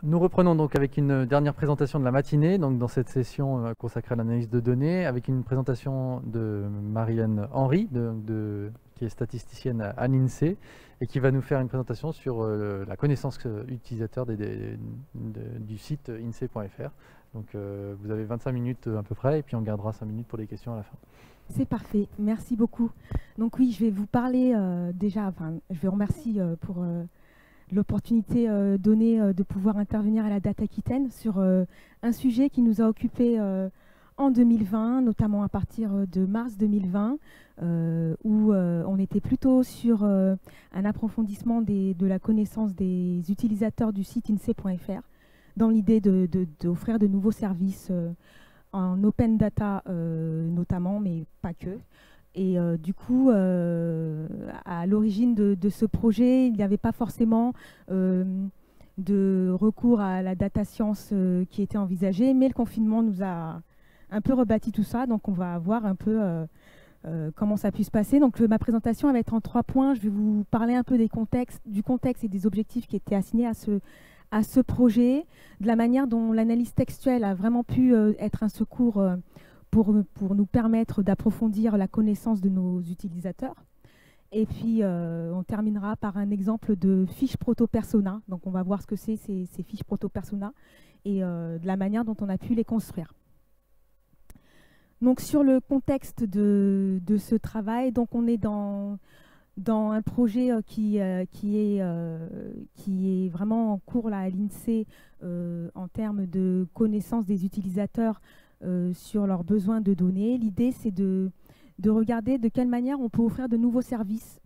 Nous reprenons donc avec une dernière présentation de la matinée, donc dans cette session consacrée à l'analyse de données, avec une présentation de Marianne Henry, qui est statisticienne à l'INSEE, et qui va nous faire une présentation sur la connaissance utilisateur du site insee.fr. Donc vous avez 25 minutes à peu près, et puis on gardera 5 minutes pour les questions à la fin. C'est parfait, merci beaucoup. Donc oui, je vais vous parler je vais remercier pour l'opportunité donnée de pouvoir intervenir à la Date Aquitaine sur un sujet qui nous a occupé en 2020, notamment à partir de mars 2020, où on était plutôt sur un approfondissement de la connaissance des utilisateurs du site insee.fr, dans l'idée d'offrir de nouveaux services en open data notamment, mais pas que. Et du coup, à l'origine de ce projet, il n'y avait pas forcément de recours à la data science qui était envisagée, mais le confinement nous a un peu rebâti tout ça, donc on va voir un peu comment ça a pu se passer. Donc ma présentation va être en 3 points. Je vais vous parler un peu du contexte et des objectifs qui étaient assignés à ce projet, de la manière dont l'analyse textuelle a vraiment pu être un secours pour nous permettre d'approfondir la connaissance de nos utilisateurs. Et puis, on terminera par un exemple de fiche proto-persona. Donc, on va voir ce que c'est ces fiches proto-persona et de la manière dont on a pu les construire. Donc, sur le contexte de ce travail, donc on est dans un projet qui est vraiment en cours là, à l'INSEE en termes de connaissance des utilisateurs sur leurs besoins de données. L'idée, c'est de regarder de quelle manière on peut offrir de nouveaux services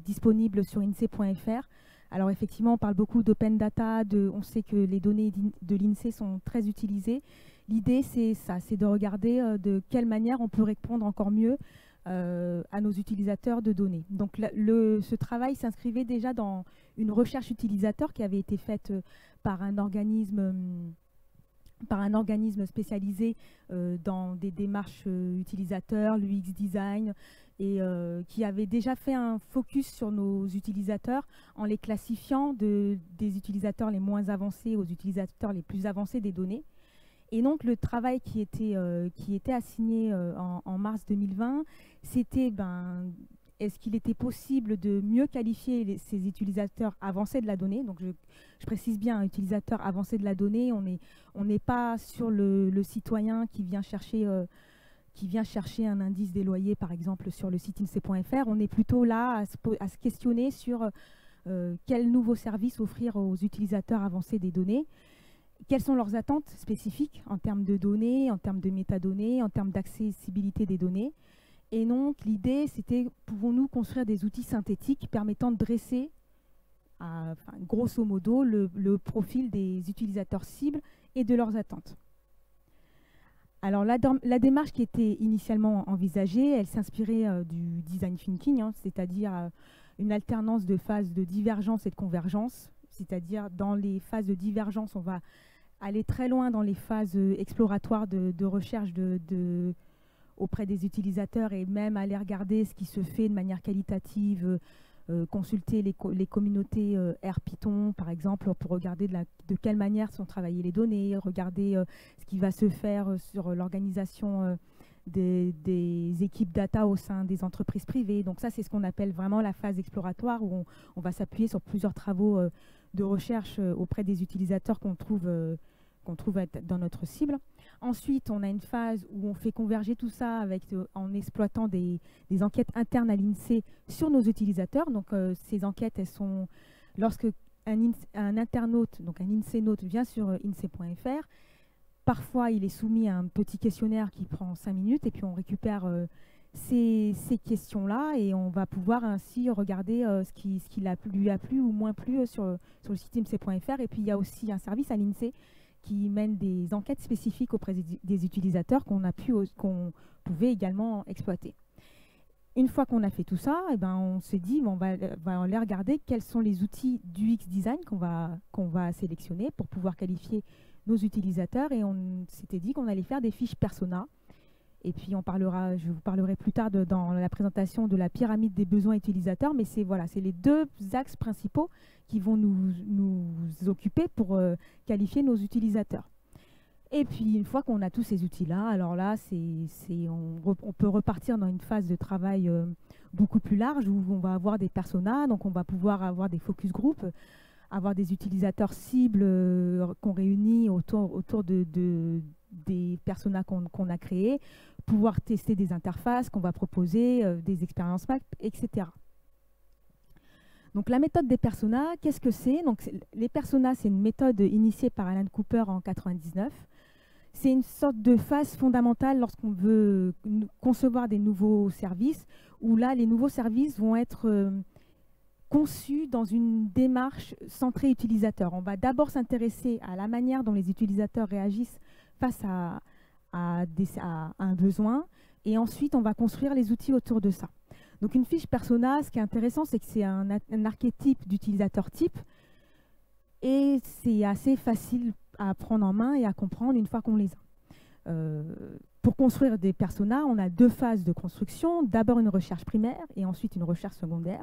disponibles sur insee.fr. Alors effectivement, on parle beaucoup d'open data, on sait que les données de l'INSEE sont très utilisées. L'idée, c'est ça, c'est de regarder de quelle manière on peut répondre encore mieux à nos utilisateurs de données. Donc ce travail s'inscrivait déjà dans une recherche utilisateur qui avait été faite par un organisme spécialisé dans des démarches utilisateurs, l'UX design, et qui avait déjà fait un focus sur nos utilisateurs en les classifiant des utilisateurs les moins avancés aux utilisateurs les plus avancés des données. Et donc le travail qui était assigné en mars 2020, c'était est-ce qu'il était possible de mieux qualifier ces utilisateurs avancés de la donnée. Donc je précise bien, un utilisateur avancé de la donnée, on n'est pas sur le citoyen qui vient chercher un indice des loyers, par exemple, sur le site insee.fr. On est plutôt là à se questionner sur quel nouveau service offrir aux utilisateurs avancés des données. Quelles sont leurs attentes spécifiques en termes de données, en termes de métadonnées, en termes d'accessibilité des données. Et donc, l'idée, c'était, pouvons-nous construire des outils synthétiques permettant de dresser, grosso modo, le profil des utilisateurs cibles et de leurs attentes. Alors, la démarche qui était initialement envisagée, elle s'inspirait du design thinking, c'est-à-dire une alternance de phases de divergence et de convergence. C'est-à-dire, dans les phases de divergence, on va aller très loin dans les phases exploratoires de recherche auprès des utilisateurs et même aller regarder ce qui se fait de manière qualitative, consulter les communautés R Python, par exemple, pour regarder de quelle manière sont travaillées les données, regarder ce qui va se faire sur l'organisation des équipes data au sein des entreprises privées. Donc ça, c'est ce qu'on appelle vraiment la phase exploratoire, où on va s'appuyer sur plusieurs travaux de recherche auprès des utilisateurs qu'on trouve être dans notre cible. Ensuite, on a une phase où on fait converger tout ça en exploitant des enquêtes internes à l'INSEE sur nos utilisateurs. Donc ces enquêtes, elles sont lorsque un internaute, donc un INSEE-naute vient sur insee.fr, parfois il est soumis à un petit questionnaire qui prend 5 minutes et puis on récupère ces questions-là et on va pouvoir ainsi regarder ce qui lui a plu ou moins plu sur le site insee.fr. Et puis il y a aussi un service à l'INSEE qui mène des enquêtes spécifiques auprès des utilisateurs qu'on pouvait également exploiter. Une fois qu'on a fait tout ça, on s'est dit on va aller regarder quels sont les outils d'UX design qu'on va sélectionner pour pouvoir qualifier nos utilisateurs. Et on s'était dit qu'on allait faire des fiches persona. Et puis je vous parlerai plus tard dans la présentation de la pyramide des besoins utilisateurs, mais c'est voilà, c'est les deux axes principaux qui vont nous occuper pour qualifier nos utilisateurs. Et puis une fois qu'on a tous ces outils-là, alors là, on peut repartir dans une phase de travail beaucoup plus large où on va avoir des personas, donc on va pouvoir avoir des focus group, avoir des utilisateurs cibles qu'on réunit autour des personas qu'on a créés, pouvoir tester des interfaces qu'on va proposer, des expériences Mac, etc. Donc la méthode des personas, qu'est-ce que c'est? Donc les personas, c'est une méthode initiée par Alan Cooper en 1999. C'est une sorte de phase fondamentale lorsqu'on veut concevoir des nouveaux services, où là, les nouveaux services vont être conçus dans une démarche centrée utilisateur. On va d'abord s'intéresser à la manière dont les utilisateurs réagissent face à un besoin, et ensuite, on va construire les outils autour de ça. Donc une fiche persona, ce qui est intéressant, c'est que c'est un archétype d'utilisateur type, et c'est assez facile à prendre en main et à comprendre une fois qu'on les a. Pour construire des personas, on a deux phases de construction. D'abord une recherche primaire et ensuite une recherche secondaire.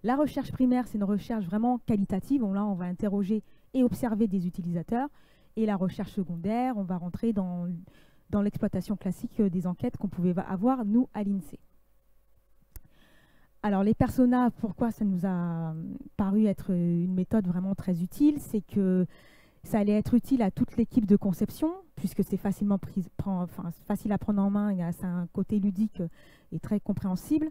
La recherche primaire, c'est une recherche vraiment qualitative. Là, on va interroger et observer des utilisateurs. Et la recherche secondaire, on va rentrer dans l'exploitation classique des enquêtes qu'on pouvait avoir, nous, à l'INSEE. Alors, les personas, pourquoi ça nous a paru être une méthode vraiment très utile? C'est que ça allait être utile à toute l'équipe de conception, puisque c'est facile à prendre en main, c'est un côté ludique et très compréhensible.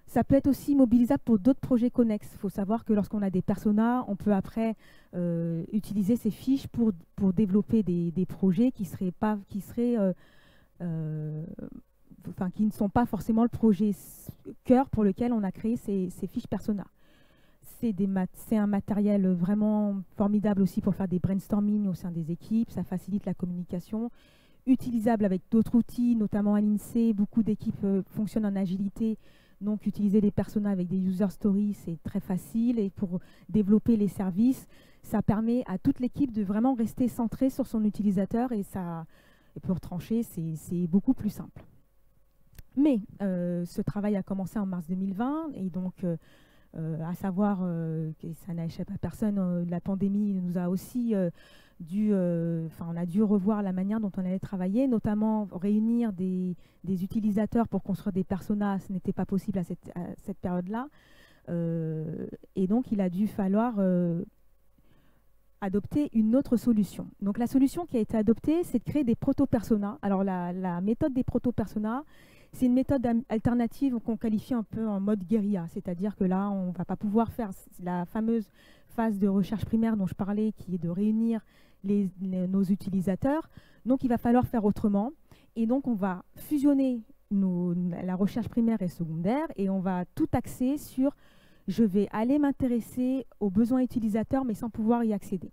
Ça peut être aussi mobilisable pour d'autres projets connexes. Il faut savoir que lorsqu'on a des personas, on peut après utiliser ces fiches pour développer des projets qui ne sont pas forcément le projet cœur pour lequel on a créé ces fiches personas. C'est un matériel vraiment formidable aussi pour faire des brainstorming au sein des équipes. Ça facilite la communication. Utilisable avec d'autres outils, notamment à l'INSEE. Beaucoup d'équipes fonctionnent en agilité. Donc, utiliser des personas avec des user stories, c'est très facile. Et pour développer les services, ça permet à toute l'équipe de vraiment rester centrée sur son utilisateur. Et pour trancher, c'est beaucoup plus simple. Mais ce travail a commencé en mars 2020. Et donc, à savoir que ça n'a échappé à personne, la pandémie nous a aussi on a dû revoir la manière dont on allait travailler, notamment réunir des utilisateurs pour construire des personas. Ce n'était pas possible à cette période-là. Et donc, il a dû falloir adopter une autre solution. Donc, la solution qui a été adoptée, c'est de créer des proto-personas. Alors, la méthode des proto-personas, c'est une méthode alternative qu'on qualifie un peu en mode guérilla, c'est-à-dire que là, on ne va pas pouvoir faire la fameuse phase de recherche primaire dont je parlais, qui est de réunir nos utilisateurs. Donc, il va falloir faire autrement. Et donc, on va fusionner la recherche primaire et secondaire et on va tout axer sur « je vais aller m'intéresser aux besoins utilisateurs, mais sans pouvoir y accéder ».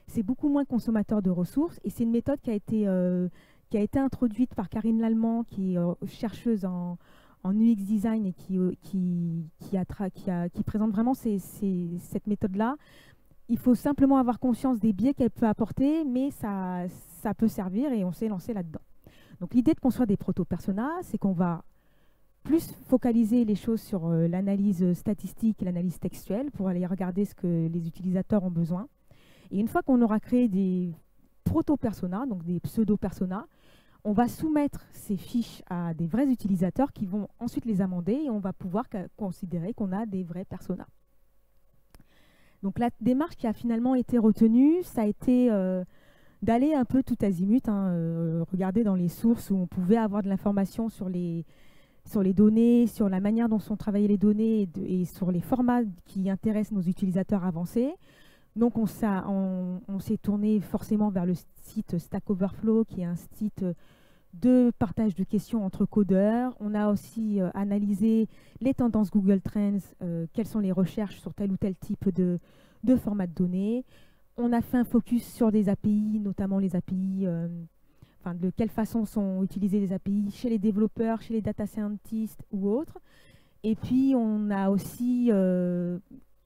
C'est beaucoup moins consommateur de ressources et c'est une méthode qui a été introduite par Karine Lallemand, qui est chercheuse en UX design et qui présente vraiment cette méthode-là. Il faut simplement avoir conscience des biais qu'elle peut apporter, mais ça peut servir et on s'est lancé là-dedans. Donc l'idée de construire des proto-personas, c'est qu'on va plus focaliser les choses sur l'analyse statistique et l'analyse textuelle pour aller regarder ce que les utilisateurs ont besoin. Et une fois qu'on aura créé des proto-personas, donc des pseudo-personas, on va soumettre ces fiches à des vrais utilisateurs qui vont ensuite les amender et on va pouvoir considérer qu'on a des vrais personas. Donc la démarche qui a finalement été retenue, ça a été d'aller un peu tout azimut, regarder dans les sources où on pouvait avoir de l'information sur les données, sur la manière dont sont travaillées les données et sur les formats qui intéressent nos utilisateurs avancés. Donc on s'est tourné forcément vers le site Stack Overflow, qui est un site de partage de questions entre codeurs. On a aussi analysé les tendances Google Trends, quelles sont les recherches sur tel ou tel type de format de données. On a fait un focus sur des API, notamment les API, de quelle façon sont utilisées les API chez les développeurs, chez les data scientists ou autres. Et puis on a aussi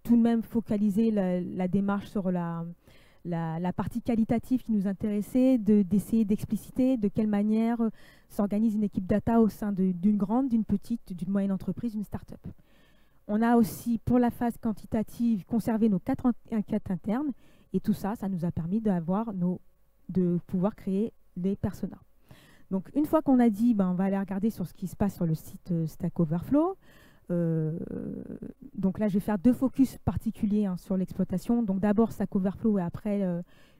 tout de même focaliser la démarche sur la la partie qualitative qui nous intéressait, d'essayer d'expliciter de quelle manière s'organise une équipe data au sein d'une grande, d'une petite, d'une moyenne entreprise, d'une start-up. On a aussi, pour la phase quantitative, conservé nos 4 enquêtes internes. Et tout ça, ça nous a permis de pouvoir créer les personas. Donc, une fois qu'on a dit, on va aller regarder sur ce qui se passe sur le site Stack Overflow. Donc là, je vais faire 2 focus particuliers sur l'exploitation. Donc d'abord Stack Overflow et après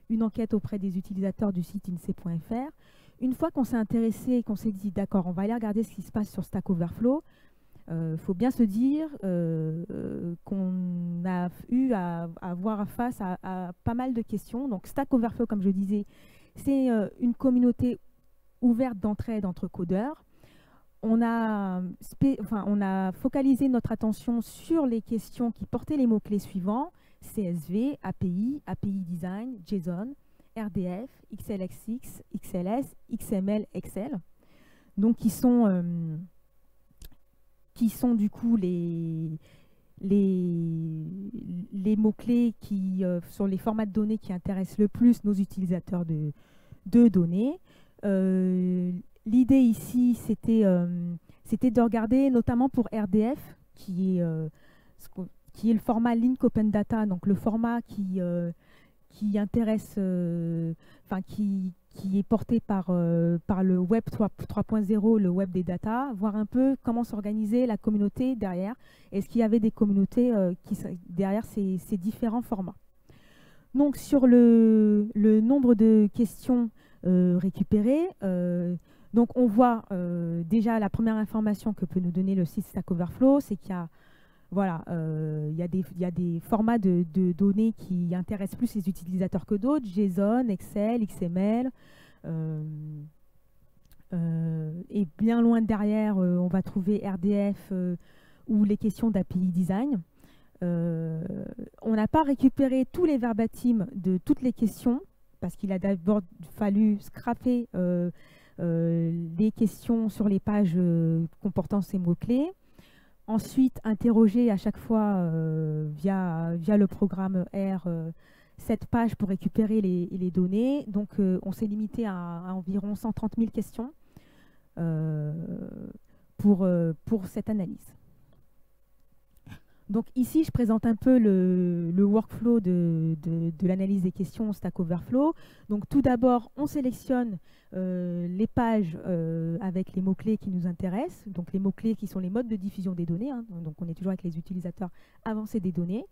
une enquête auprès des utilisateurs du site INSEE.fr. Une fois qu'on s'est intéressé et qu'on s'est dit, d'accord, on va aller regarder ce qui se passe sur Stack Overflow, faut bien se dire qu'on a eu à avoir face à pas mal de questions. Donc Stack Overflow, comme je disais, c'est une communauté ouverte d'entraide entre codeurs. On a focalisé notre attention sur les questions qui portaient les mots-clés suivants: CSV, API, API Design, JSON, RDF, XLSX, XLS, XML, Excel. Donc qui sont du coup les mots-clés sur les formats de données qui intéressent le plus nos utilisateurs de données. L'idée ici, c'était de regarder, notamment pour RDF, qui est le format Link Open Data, donc le format qui intéresse, qui est porté par le Web 3.0, le Web des data, voir un peu comment s'organiser la communauté derrière. Est-ce qu'il y avait des communautés derrière ces différents formats? Donc sur le nombre de questions récupérées, donc on voit déjà la première information que peut nous donner le site Stack Overflow, c'est qu'il y a il y a des formats de données qui intéressent plus les utilisateurs que d'autres: JSON, Excel, XML. Et bien loin derrière, on va trouver RDF ou les questions d'API Design. On n'a pas récupéré tous les verbatims de toutes les questions, parce qu'il a d'abord fallu scraper les questions sur les pages comportant ces mots-clés. Ensuite, interroger à chaque fois via le programme R cette page pour récupérer les données. Donc, on s'est limité à environ 130 000 questions pour cette analyse. Donc ici, je présente un peu le workflow de l'analyse des questions Stack Overflow. Donc tout d'abord, on sélectionne les pages avec les mots-clés qui nous intéressent. Donc les mots-clés qui sont les modes de diffusion des données. Donc on est toujours avec les utilisateurs avancés des données.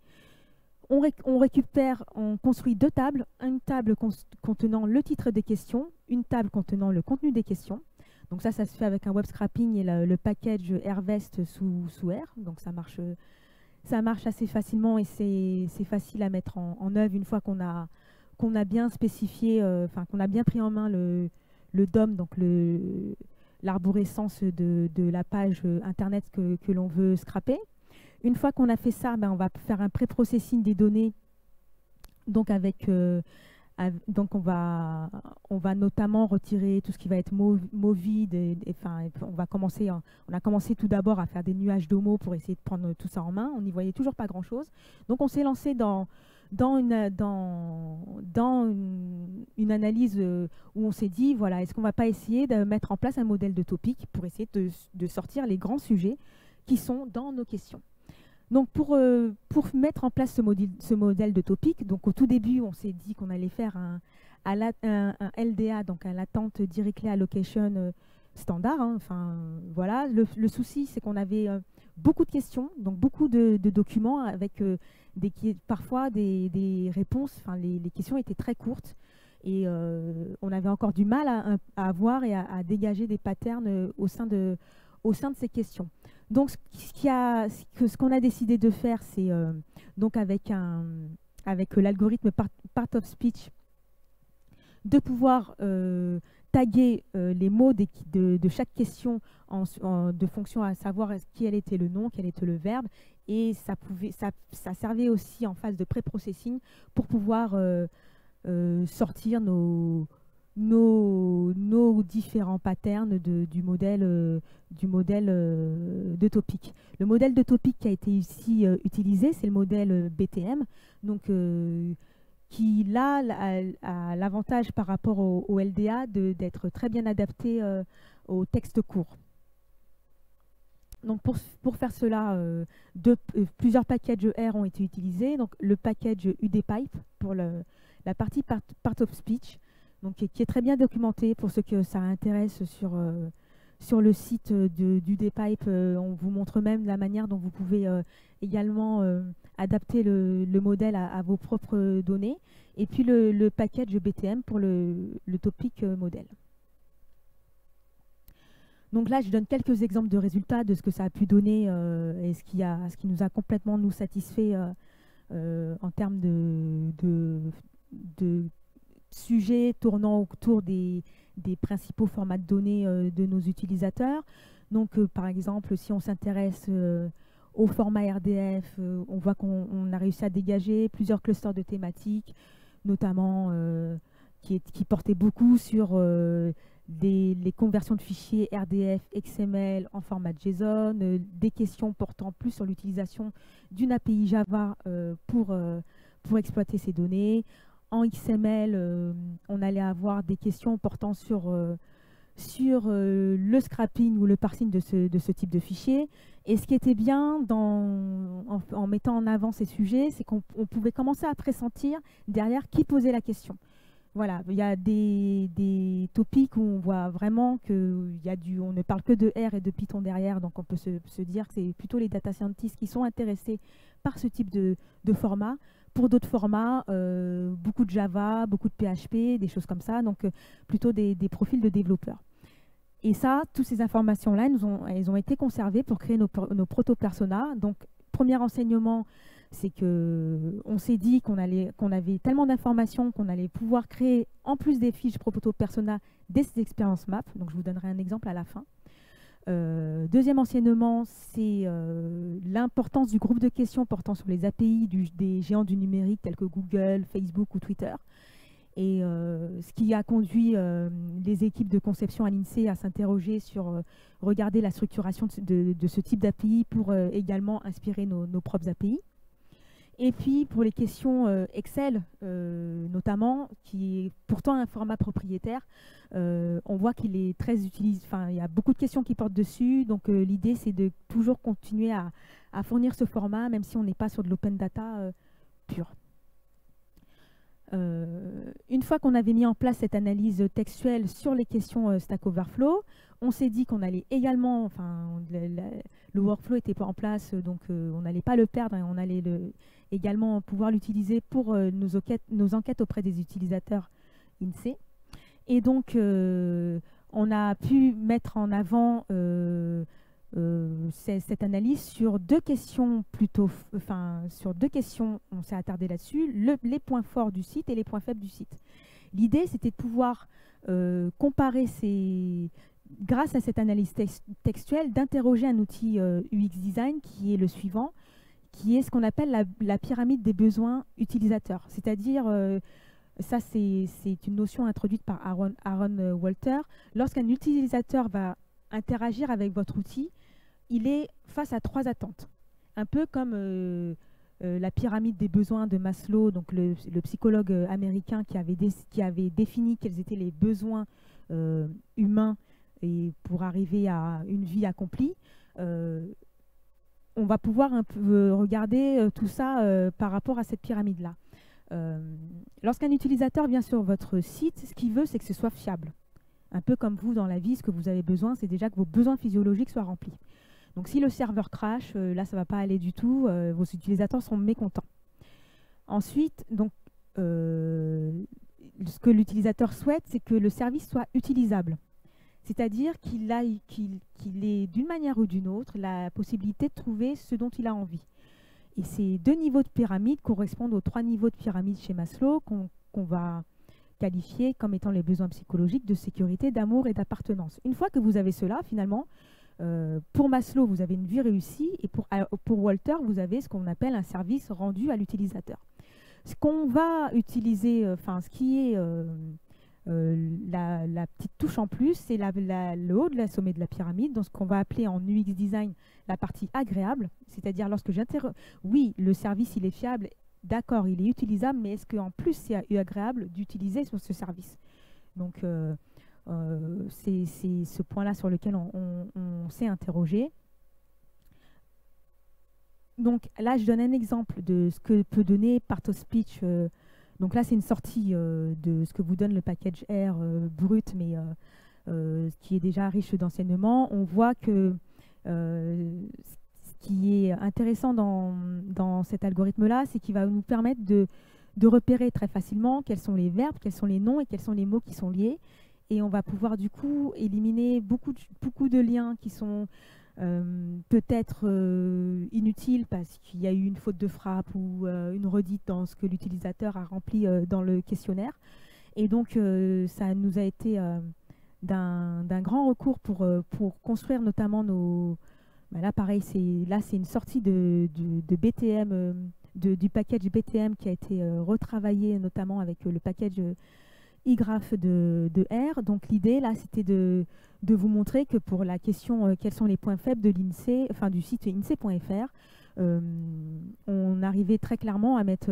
On récupère, on construit 2 tables. Une table contenant le titre des questions, une table contenant le contenu des questions. Donc ça se fait avec un web scrapping et le package RVest sous R. Donc ça marche assez facilement et c'est facile à mettre en œuvre une fois qu'on a bien spécifié, qu'on a bien pris en main le DOM, donc l'arborescence de la page internet que l'on veut scraper. Une fois qu'on a fait ça, on va faire un pré-processing des données. Donc donc on va notamment retirer tout ce qui va être mots vides. On a commencé tout d'abord à faire des nuages de mots pour essayer de prendre tout ça en main. On n'y voyait toujours pas grand-chose. Donc on s'est lancé dans une analyse où on s'est dit, voilà, est-ce qu'on ne va pas essayer de mettre en place un modèle de topic pour essayer de sortir les grands sujets qui sont dans nos questions. Donc pour mettre en place ce modèle de topic, donc au tout début, on s'est dit qu'on allait faire un LDA, donc un Latent Directly Allocation standard. Voilà. Le souci, c'est qu'on avait beaucoup de questions, donc beaucoup de documents avec parfois des réponses. Les questions étaient très courtes et on avait encore du mal à avoir et à dégager des patterns au sein de ces questions. Donc, ce qu'on a décidé de faire, c'est donc avec l'algorithme Part of Speech, de pouvoir taguer les mots de chaque question de fonction à savoir quel était le nom, quel était le verbe, et ça servait aussi en phase de pré-processing pour pouvoir sortir nos différents patterns du modèle de topic. Le modèle de topic qui a été ici utilisé, c'est le modèle BTM, donc, qui là a l'avantage par rapport au LDA d'être très bien adapté au texte court. Donc pour faire cela, plusieurs packages R ont été utilisés. Donc le package UDPipe pour la partie part of speech, donc qui est très bien documenté pour ceux que ça intéresse sur le site d'UDPipe. On vous montre même la manière dont vous pouvez également adapter le modèle à vos propres données. Et puis le package BTM pour le topic modèle. Donc là, je donne quelques exemples de résultats de ce que ça a pu donner et ce qui nous a complètement satisfait en termes de sujets tournant autour des principaux formats de données de nos utilisateurs. Donc par exemple, si on s'intéresse au format RDF, on voit qu'on a réussi à dégager plusieurs clusters de thématiques, notamment qui portaient beaucoup sur les conversions de fichiers RDF, XML en format JSON, des questions portant plus sur l'utilisation d'une API Java pour exploiter ces données. En XML, on allait avoir des questions portant sur le scrapping ou le parsing de ce type de fichier. Et ce qui était bien en mettant en avant ces sujets, c'est qu'on pouvait commencer à pressentir derrière qui posait la question. Voilà, il y a des topics où on voit vraiment qu'on ne parle que de R et de Python derrière, donc on peut se dire que c'est plutôt les data scientists qui sont intéressés par ce type de format. Pour d'autres formats, beaucoup de Java, beaucoup de PHP, des choses comme ça, donc plutôt des profils de développeurs. Et ça, toutes ces informations-là, elles ont été conservées pour créer nos proto-personas. Donc, premier enseignement, c'est qu'on s'est dit qu'on avait tellement d'informations qu'on allait pouvoir créer, en plus des fiches proto-persona, des expériences map. Donc, je vous donnerai un exemple à la fin. Deuxième enseignement, c'est l'importance du groupe de questions portant sur les API des géants du numérique tels que Google, Facebook ou Twitter. Et ce qui a conduit les équipes de conception à l'INSEE à s'interroger sur regarder la structuration de ce type d'API pour également inspirer nos propres API. Et puis pour les questions Excel, notamment, qui est pourtant un format propriétaire, on voit qu'il est très utilisé. Enfin, il y a beaucoup de questions qui portent dessus. Donc l'idée, c'est de toujours continuer à fournir ce format, même si on n'est pas sur de l'open data pur. Une fois qu'on avait mis en place cette analyse textuelle sur les questions Stack Overflow, on s'est dit qu'on allait également, enfin, le workflow était pas en place, donc on n'allait pas le perdre et on allait également pouvoir l'utiliser pour nos enquêtes auprès des utilisateurs INSEE. Et donc, on a pu mettre en avant cette analyse sur deux questions on s'est attardé là-dessus, les points forts du site et les points faibles du site. L'idée, c'était de pouvoir comparer grâce à cette analyse textuelle, d'interroger un outil UX Design qui est le suivant, qui est ce qu'on appelle la pyramide des besoins utilisateurs. C'est-à-dire, ça c'est une notion introduite par Aaron Walter. Lorsqu'un utilisateur va interagir avec votre outil, il est face à trois attentes. Un peu comme la pyramide des besoins de Maslow, donc le psychologue américain qui avait défini quels étaient les besoins humains et pour arriver à une vie accomplie. On va pouvoir un peu regarder tout ça par rapport à cette pyramide-là. Lorsqu'un utilisateur vient sur votre site, ce qu'il veut, c'est que ce soit fiable. Un peu comme vous dans la vie, ce que vous avez besoin, c'est déjà que vos besoins physiologiques soient remplis. Donc si le serveur crash, là ça ne va pas aller du tout, vos utilisateurs seront mécontents. Ensuite, donc, ce que l'utilisateur souhaite, c'est que le service soit utilisable. C'est-à-dire qu'il ait d'une manière ou d'une autre la possibilité de trouver ce dont il a envie. Et ces deux niveaux de pyramide correspondent aux trois niveaux de pyramide chez Maslow qu'on va qualifier comme étant les besoins psychologiques de sécurité, d'amour et d'appartenance. Une fois que vous avez cela, finalement, pour Maslow, vous avez une vie réussie et pour Walter, vous avez ce qu'on appelle un service rendu à l'utilisateur. Ce qu'on va utiliser, ce qui est la petite touche en plus, c'est le haut de la sommet de la pyramide, donc ce qu'on va appeler en UX design la partie agréable, c'est-à-dire lorsque oui, le service il est fiable d'accord, il est utilisable, mais est-ce qu'en plus c'est agréable d'utiliser ce service? Donc c'est ce point-là sur lequel on s'est interrogé. Donc là, je donne un exemple de ce que peut donner PartoSpeech. Donc là, c'est une sortie de ce que vous donne le package R brut, mais qui est déjà riche d'enseignements. On voit que ce qui est intéressant dans cet algorithme-là, c'est qu'il va nous permettre de repérer très facilement quels sont les verbes, quels sont les noms et quels sont les mots qui sont liés. Et on va pouvoir du coup éliminer beaucoup de liens qui sont peut-être inutile parce qu'il y a eu une faute de frappe ou une redite dans ce que l'utilisateur a rempli dans le questionnaire. Et donc, ça nous a été d'un grand recours pour construire notamment nos... Bah là, pareil, c'est une sortie de BTM, du package BTM qui a été retravaillé notamment avec le package iGraph de R. Donc l'idée là, c'était de vous montrer que pour la question quels sont les points faibles de l'INSEE, enfin du site INSEE.fr, on arrivait très clairement à mettre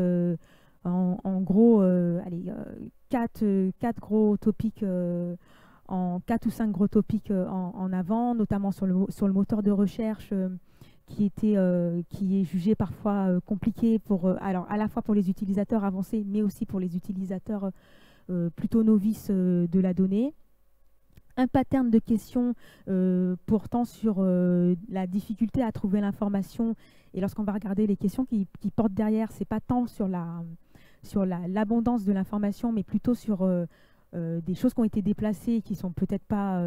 en gros, quatre gros topics, en 4 ou 5 gros topics en avant, notamment sur le moteur de recherche qui est jugé parfois compliqué alors à la fois pour les utilisateurs avancés, mais aussi pour les utilisateurs plutôt novices de la donnée. Un pattern de questions portant sur la difficulté à trouver l'information. Et lorsqu'on va regarder les questions qui portent derrière, c'est pas tant sur l'abondance de l'information, mais plutôt sur des choses qui ont été déplacées, qui sont peut-être pas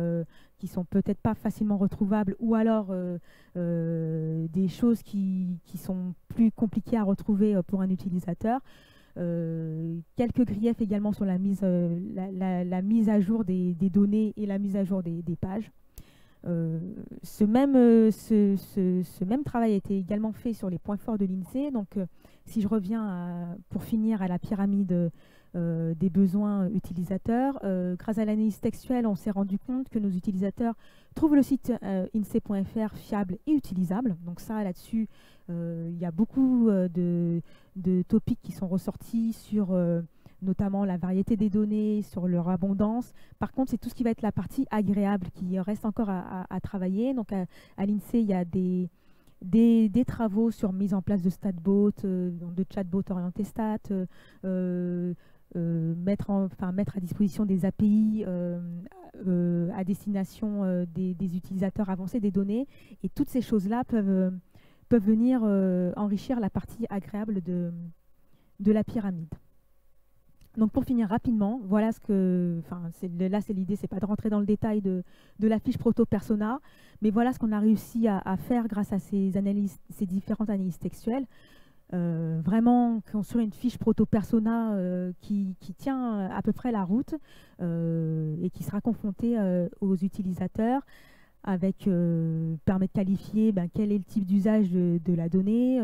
facilement retrouvables, ou alors des choses qui sont plus compliquées à retrouver pour un utilisateur. Quelques griefs également sur la mise à jour des données et la mise à jour des pages. Ce même travail a été également fait sur les points forts de l'INSEE. Donc, si je reviens pour finir à la pyramide des besoins utilisateurs, grâce à l'analyse textuelle, on s'est rendu compte que nos utilisateurs trouvent le site INSEE.fr fiable et utilisable. Donc ça, là-dessus, il y a beaucoup de topics qui sont ressortis sur notamment la variété des données, sur leur abondance. Par contre, c'est tout ce qui va être la partie agréable qui reste encore à travailler. Donc à l'INSEE, il y a des travaux sur mise en place de statbot, de chatbot orienté stat, mettre à disposition des API à destination des utilisateurs avancés des données. Et toutes ces choses-là peuvent venir enrichir la partie agréable de la pyramide. Donc pour finir rapidement, voilà ce que, là c'est l'idée, c'est pas de rentrer dans le détail de la fiche proto-persona, mais voilà ce qu'on a réussi à faire grâce à ces différentes analyses textuelles. Vraiment construire une fiche proto-persona qui tient à peu près la route et qui sera confrontée aux utilisateurs, avec permet de qualifier quel est le type d'usage de la donnée.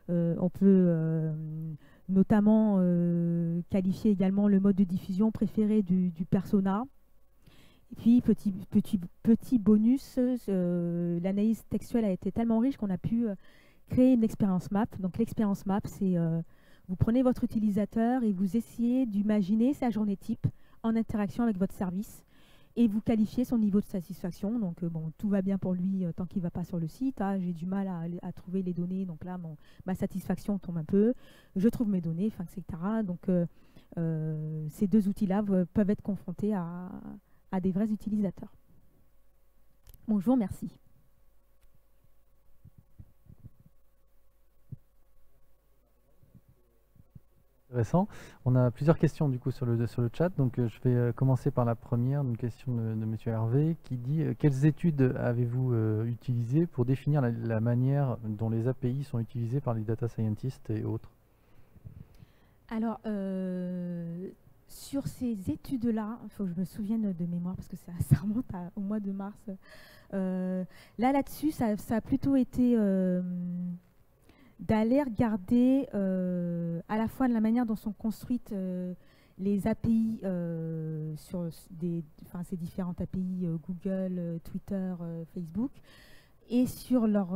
On peut notamment qualifier également le mode de diffusion préféré du persona. Et puis, petit bonus, l'analyse textuelle a été tellement riche qu'on a pu créer une expérience map. Donc l'expérience map, c'est vous prenez votre utilisateur et vous essayez d'imaginer sa journée type en interaction avec votre service et vous qualifiez son niveau de satisfaction. Donc bon, tout va bien pour lui tant qu'il ne va pas sur le site. Ah, j'ai du mal à trouver les données, donc là ma satisfaction tombe un peu. Je trouve mes données, etc. Donc ces deux outils-là peuvent être confrontés à des vrais utilisateurs. Bon, je vous remercie. Intéressant. On a plusieurs questions du coup sur le chat, donc je vais commencer par la première, une question de Monsieur Hervé qui dit quelles études avez-vous utilisées pour définir la manière dont les API sont utilisées par les data scientists et autres? Alors sur ces études-là, il faut que je me souvienne de mémoire parce que ça remonte au mois de mars. Là-dessus, ça a plutôt été d'aller regarder à la fois de la manière dont sont construites les API sur ces différentes API Google, Twitter, Facebook, Et sur leur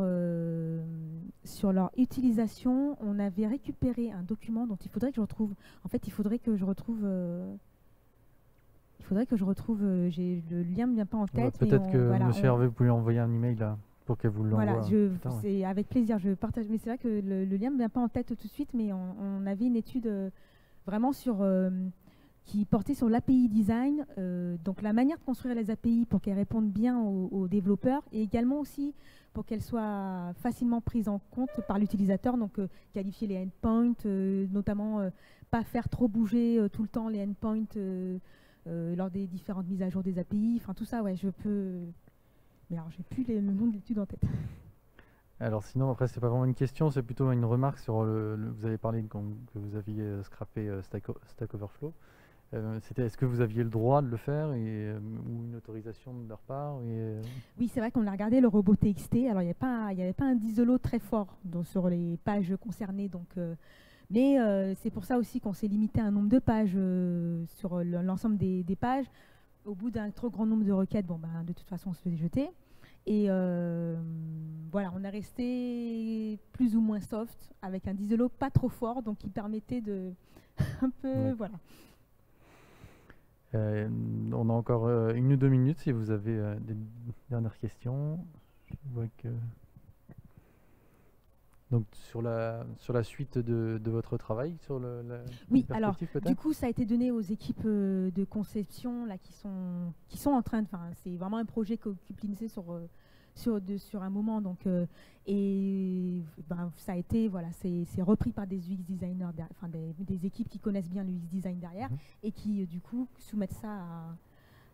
utilisation, on avait récupéré un document dont il faudrait que je retrouve. En fait, il faudrait que je retrouve. J'ai le lien me vient pas en tête. Peut-être que voilà, Monsieur Hervé, vous pouvez envoyer un email là, pour qu'elle vous l'envoie. Voilà, c'est avec plaisir, je partage. Mais c'est vrai que le lien me vient pas en tête tout de suite, mais on avait une étude vraiment qui portait sur l'API design, donc la manière de construire les API pour qu'elles répondent bien aux développeurs et également aussi pour qu'elles soient facilement prises en compte par l'utilisateur, donc qualifier les endpoints, notamment pas faire trop bouger tout le temps les endpoints lors des différentes mises à jour des API, enfin tout ça, ouais, je peux... Mais alors, j'ai plus le nom de l'étude en tête. Alors sinon, après, c'est pas vraiment une question, c'est plutôt une remarque sur vous avez parlé que vous aviez scrappé Stack Overflow. Est-ce que vous aviez le droit de le faire ou une autorisation de leur part Oui, c'est vrai qu'on a regardé le robot TXT. Alors, il n'y avait pas un diselo très fort sur les pages concernées. Mais c'est pour ça aussi qu'on s'est limité à un nombre de pages sur l'ensemble des pages. Au bout d'un trop grand nombre de requêtes, de toute façon, on se faisait jeter. Et voilà, on est resté plus ou moins soft avec un diselo pas trop fort, donc qui permettait de un peu, ouais. voilà. On a encore 1 ou 2 minutes si vous avez des dernières questions. Je vois que... Donc sur la suite de votre travail, sur oui, la alors peut-être du coup ça a été donné aux équipes de conception là, qui sont en train de... C'est vraiment un projet qui occupe l'INSEE sur un moment. Donc, ça a été, voilà, c'est repris par des UX designers, des équipes qui connaissent bien l'UX design derrière et qui du coup soumettent ça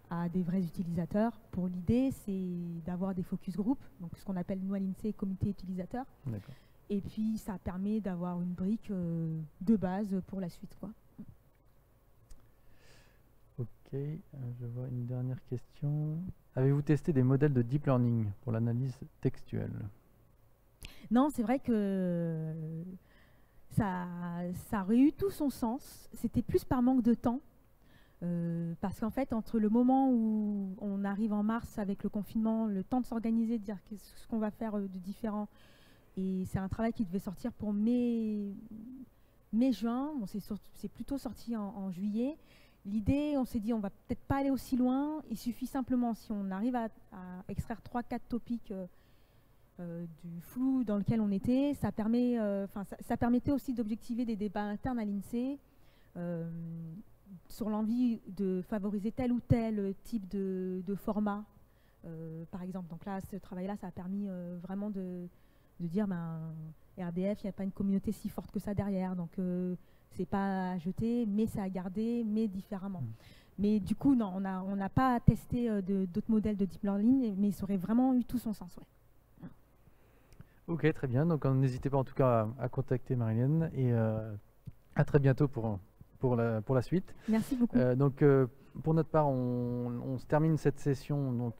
à des vrais utilisateurs. Pour l'idée, c'est d'avoir des focus group, donc ce qu'on appelle nous à l'INSEE comité utilisateur. D'accord. Et puis ça permet d'avoir une brique de base pour la suite, quoi. Ok, je vois une dernière question. Avez-vous testé des modèles de deep learning pour l'analyse textuelle? Non, c'est vrai que ça aurait eu tout son sens. C'était plus par manque de temps. Parce qu'en fait, entre le moment où on arrive en mars avec le confinement, le temps de s'organiser, de dire ce qu'on va faire de différent, et c'est un travail qui devait sortir pour mai-juin. Bon, c'est plutôt sorti en juillet. L'idée, on s'est dit, on va peut-être pas aller aussi loin. Il suffit simplement, si on arrive à extraire 3-4 topics du flou dans lequel on était, ça permettait aussi d'objectiver des débats internes à l'INSEE sur l'envie de favoriser tel ou tel type de format, par exemple. Donc là, ce travail-là, ça a permis vraiment de dire, RDF, il n'y a pas une communauté si forte que ça derrière. Donc, c'est pas à jeter, mais c'est à garder, mais différemment. Mais du coup, non, on n'a pas testé d'autres modèles de deep learning, mais ça aurait vraiment eu tout son sens, ouais. Ok, très bien. Donc, n'hésitez pas en tout cas à contacter Marilyn et à très bientôt pour la suite. Merci beaucoup. Pour notre part, on se termine cette session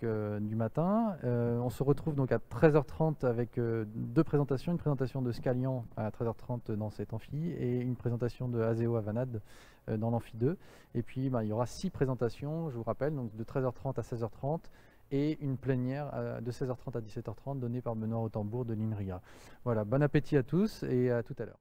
du matin. On se retrouve donc à 13h30 avec 2 présentations. Une présentation de Scalian à 13h30 dans cet amphi et une présentation de Azeo Avanade dans l'amphi 2. Et puis il y aura 6 présentations, je vous rappelle, donc de 13h30 à 16h30 et une plénière de 16h30 à 17h30 donnée par Benoît Rotembourg de l'INRIA. Voilà, bon appétit à tous et à tout à l'heure.